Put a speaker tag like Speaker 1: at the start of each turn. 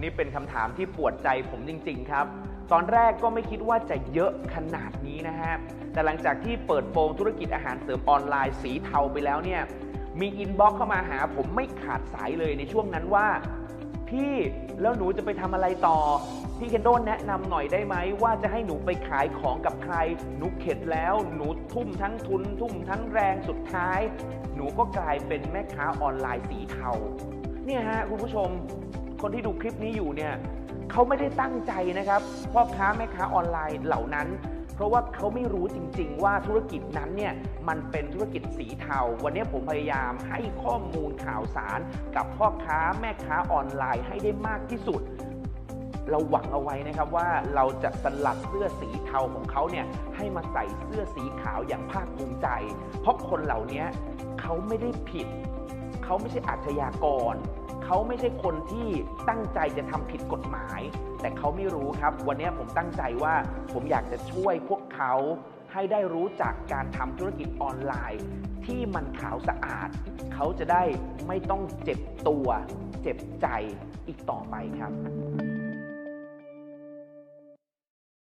Speaker 1: นี่เป็นคำถามที่ปวดใจผมจริงๆครับตอนแรกก็ไม่คิดว่าจะเยอะขนาดนี้นะฮะแต่หลังจากที่เปิดโปงธุรกิจอาหารเสริมออนไลน์สีเทาไปแล้วเนี่ยมีอินบ็อกซ์เข้ามาหาผมไม่ขาดสายเลยในช่วงนั้นว่าพี่แล้วหนูจะไปทำอะไรต่อพี่เคนโดแนะนำหน่อยได้ไหมว่าจะให้หนูไปขายของกับใครหนูเข็ดแล้วหนูทุ่มทั้งทุนทุ่มทั้งแรงสุดท้ายหนูก็กลายเป็นแม่ค้าออนไลน์สีเทาเนี่ยฮะคุณผู้ชมคนที่ดูคลิปนี้อยู่เนี่ยเขาไม่ได้ตั้งใจนะครับพ่อค้าแม่ค้าออนไลน์เหล่านั้นเพราะว่าเขาไม่รู้จริงๆว่าธุรกิจนั้นเนี่ยมันเป็นธุรกิจสีเทาวันนี้ผมพยายามให้ข้อมูลข่าวสารกับพ่อค้าแม่ค้าออนไลน์ให้ได้มากที่สุดเราหวังเอาไว้นะครับว่าเราจะสลัดเสื้อสีเทาของเขาเนี่ยให้มาใส่เสื้อสีขาวอย่างภาคภูมิใจเพราะคนเหล่านี้เขาไม่ได้ผิดเขาไม่ใช่อาชญากรเขาไม่ใช่คนที่ตั้งใจจะทำผิดกฎหมายแต่เขาไม่รู้ครับวันนี้ผมตั้งใจว่าผมอยากจะช่วยพวกเขาให้ได้รู้จักการทำธุรกิจออนไลน์ที่มันขาวสะอาดเขาจะได้ไม่ต้องเจ็บตัวเจ็บใจอีกต่อไปครับ